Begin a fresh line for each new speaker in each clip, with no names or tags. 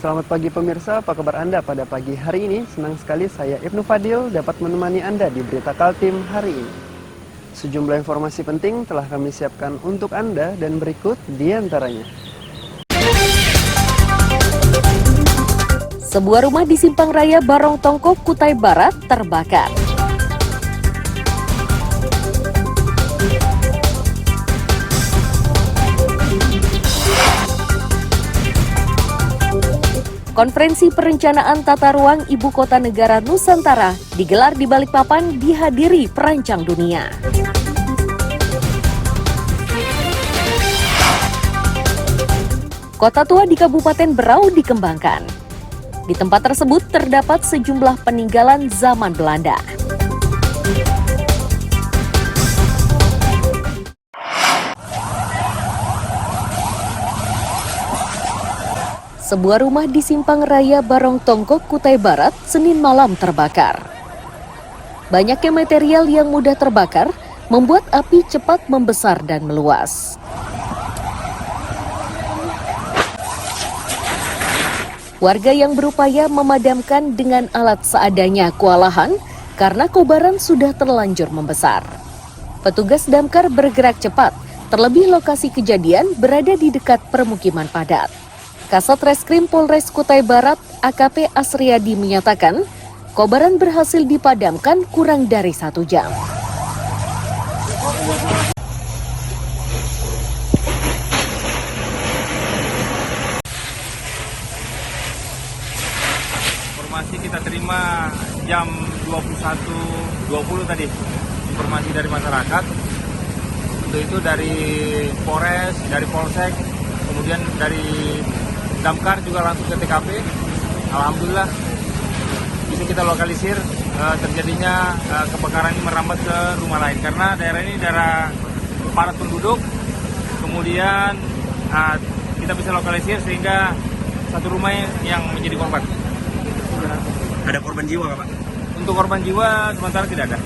Selamat pagi pemirsa, apa kabar Anda pada pagi hari ini? Senang sekali saya Ibnu Fadil dapat menemani Anda di Berita Kaltim hari ini. Sejumlah informasi penting telah kami siapkan untuk Anda dan berikut di antaranya.
Sebuah rumah di Simpang Raya Barong Tongko, Kutai Barat terbakar. Konferensi Perencanaan Tata Ruang Ibu Kota Negara Nusantara digelar di Balikpapan dihadiri perancang dunia. Kota tua di Kabupaten Berau dikembangkan. Di tempat tersebut terdapat sejumlah peninggalan zaman Belanda. Sebuah rumah di Simpang Raya Barong Tongko, Kutai Barat, Senin malam terbakar. Banyaknya material yang mudah terbakar membuat api cepat membesar dan meluas. Warga yang berupaya memadamkan dengan alat seadanya kewalahan karena kobaran sudah terlanjur membesar. Petugas damkar bergerak cepat, terlebih lokasi kejadian berada di dekat permukiman padat. Kasat Reskrim Polres Kutai Barat AKP Asriyadi menyatakan, kobaran berhasil dipadamkan kurang dari 1 jam.
Informasi kita terima jam 21.20 tadi, informasi dari masyarakat. Untuk itu dari Polres, dari Polsek, kemudian dari damkar juga langsung ke TKP. Alhamdulillah bisa kita lokalisir terjadinya kebakaran ini merambat ke rumah lain karena daerah ini daerah padat penduduk. Kemudian kita bisa lokalisir sehingga satu rumah yang menjadi korban.
Ada korban jiwa nggak Pak?
Untuk korban jiwa sementara tidak ada,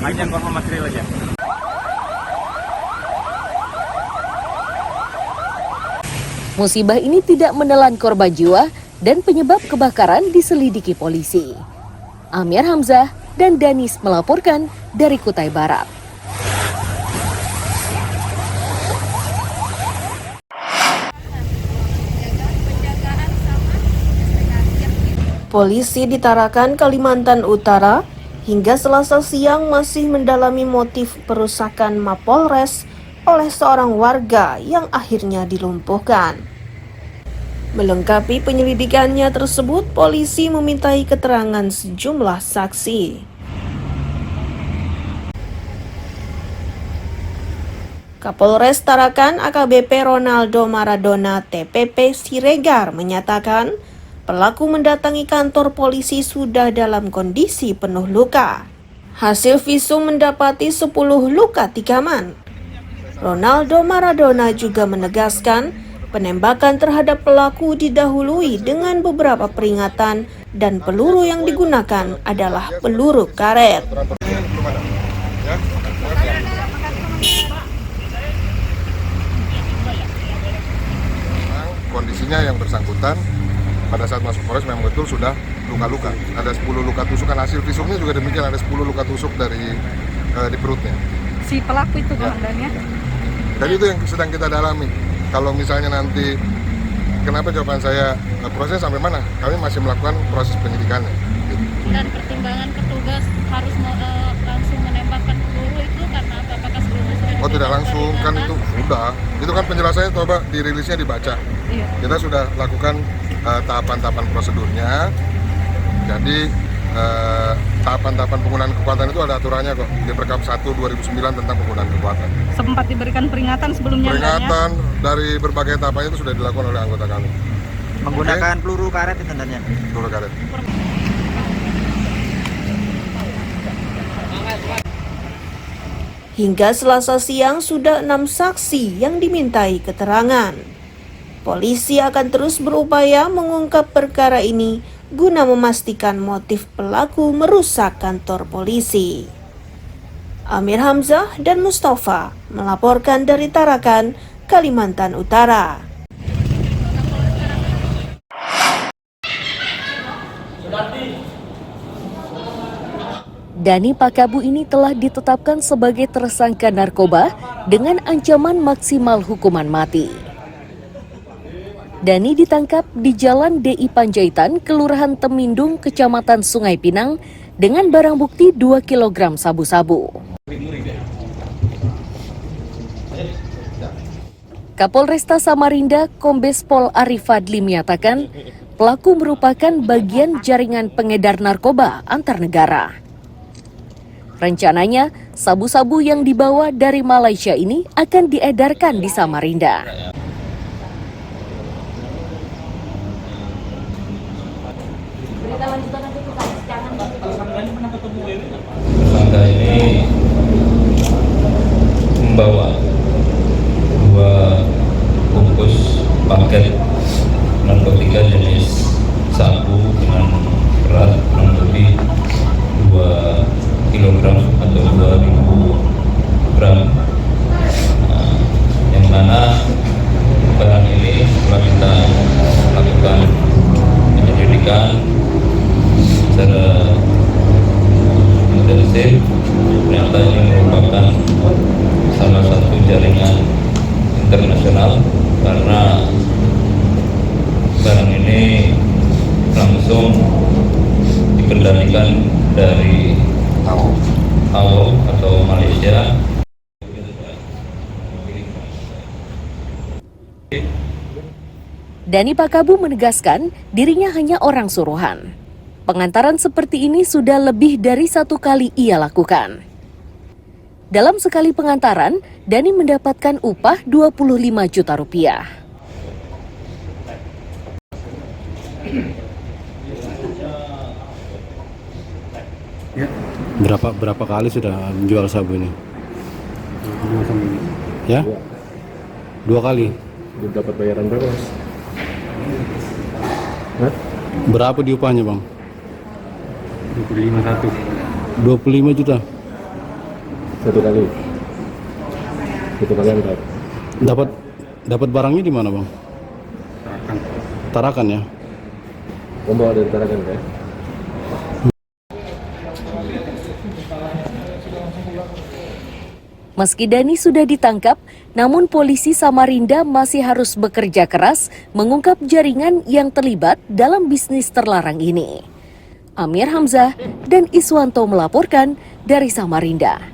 hanya korban material aja.
Musibah ini tidak menelan korban jiwa dan penyebab kebakaran diselidiki polisi. Amir Hamzah dan Danis melaporkan dari Kutai Barat.
Polisi di Tarakan, Kalimantan Utara hingga Selasa siang masih mendalami motif perusakan Mapolres oleh seorang warga yang akhirnya dilumpuhkan. Melengkapi penyelidikannya tersebut, polisi memintai keterangan sejumlah saksi. Kapolres Tarakan AKBP Ronaldo Maradona TPP Siregar menyatakan, pelaku mendatangi kantor polisi sudah dalam kondisi penuh luka. Hasil visum mendapati 10 luka tikaman. Ronaldo Maradona juga menegaskan penembakan terhadap pelaku didahului dengan beberapa peringatan dan peluru yang digunakan adalah peluru karet.
Kondisinya yang bersangkutan pada saat masuk Polres memang betul sudah luka-luka. Ada 10 luka tusukan, hasil visumnya juga demikian, ada 10 luka tusuk dari di perutnya.
Si pelaku itu komandannya?
Dan itu yang sedang kita dalami. Kalau misalnya nanti, kenapa jawaban saya proses sampai mana? Kami masih melakukan proses penyidikannya. Gitu.
Dan pertimbangan petugas harus langsung menembakkan peluru itu karena apakah sebelumnya sudah?
Oh tidak langsung, kan itu sudah. Itu kan penjelasannya coba dirilisnya dibaca.
Iya.
Kita sudah lakukan tahapan-tahapan prosedurnya. Jadi tahapan-tahapan penggunaan kekuatan itu ada aturannya kok di Perkap 1 2009 tentang penggunaan kekuatan.
Sempat diberikan peringatan sebelumnya?
Peringatan dari berbagai tahapan itu sudah dilakukan oleh anggota kami.
Menggunakan peluru karet itu tandanya?
Peluru karet.
Hingga Selasa siang sudah 6 saksi yang dimintai keterangan. Polisi akan terus berupaya mengungkap perkara ini guna memastikan motif pelaku merusak kantor polisi. Amir Hamzah dan Mustafa melaporkan dari Tarakan, Kalimantan Utara.
Dani Pakabu ini telah ditetapkan sebagai tersangka narkoba dengan ancaman maksimal hukuman mati. Dani ditangkap di Jalan DI Panjaitan, Kelurahan Temindung, Kecamatan Sungai Pinang dengan barang bukti 2 kg sabu-sabu. Kapolresta Samarinda, Kombes Pol Arif Fadli menyatakan pelaku merupakan bagian jaringan pengedar narkoba antar negara. Rencananya, sabu-sabu yang dibawa dari Malaysia ini akan diedarkan di Samarinda.
Tersangka ini membawa 2 bungkus paket narkotika jenis sabu dengan berat kurang lebih 2 kilogram atau 2.000 gram, yang mana barang ini setelah kita lakukan penyelidikan secara intensif, ternyata ini merupakan salah satu jaringan internasional karena barang ini langsung dikendalikan dari AO atau Malaysia.
Dani Pakabu menegaskan dirinya hanya orang suruhan. Pengantaran seperti ini sudah lebih dari 1 kali ia lakukan. Dalam sekali pengantaran, Dani mendapatkan upah 25 juta rupiah.
Berapa kali sudah menjual sabu ini? Ya? 2 kali.
Dapat bayaran berapa, Mas?
Berapa diupahnya, Bang? 25 juta.
Satu kali antar.
Dapat barangnya di mana, Bang? Tarakan ya?
Membawa dari Tarakan ya?
Meski Dani sudah ditangkap, namun polisi Samarinda masih harus bekerja keras mengungkap jaringan yang terlibat dalam bisnis terlarang ini. Amir Hamzah dan Iswanto melaporkan dari Samarinda.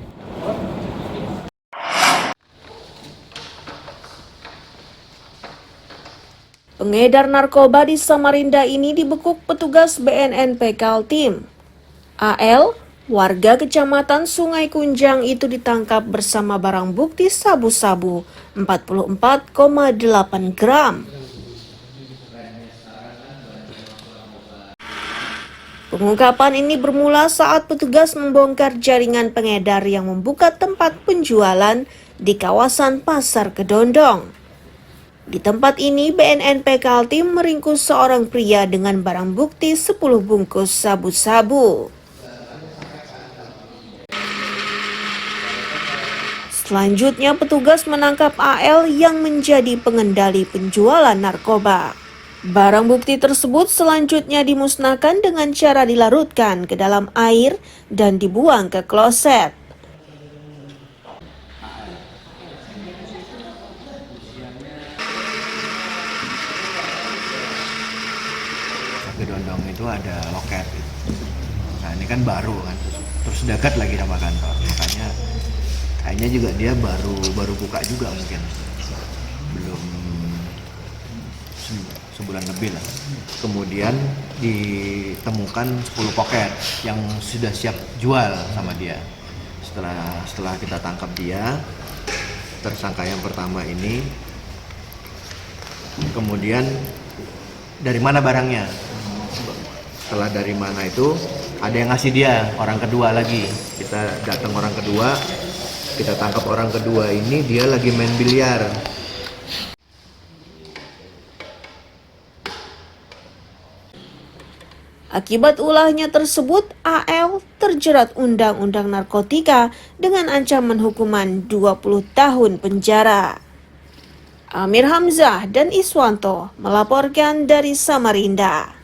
Pengedar narkoba di Samarinda ini dibekuk petugas BNNP Kaltim. AL, warga Kecamatan Sungai Kunjang itu ditangkap bersama barang bukti sabu-sabu 44,8 gram. Pengungkapan ini bermula saat petugas membongkar jaringan pengedar yang membuka tempat penjualan di kawasan Pasar Kedondong. Di tempat ini, BNNP Kaltim meringkus seorang pria dengan barang bukti 10 bungkus sabu-sabu. Selanjutnya, petugas menangkap AL yang menjadi pengendali penjualan narkoba. Barang bukti tersebut selanjutnya dimusnahkan dengan cara dilarutkan ke dalam air dan dibuang ke kloset.
Kedondong itu ada loket. Nah ini kan baru kan, terus dekat lagi sama kantor, makanya kayaknya juga dia baru buka juga mungkin, belum sebulan lebih lah. Kemudian ditemukan 10 poket yang sudah siap jual sama dia. Setelah kita tangkap dia, tersangka yang pertama ini, kemudian dari mana barangnya? Setelah dari mana itu ada yang ngasih dia, orang kedua lagi. Kita datang orang kedua, kita tangkap orang kedua ini, dia lagi main biliar.
Akibat ulahnya tersebut, AL terjerat Undang-Undang Narkotika dengan ancaman hukuman 20 tahun penjara. Amir Hamzah dan Iswanto melaporkan dari Samarinda.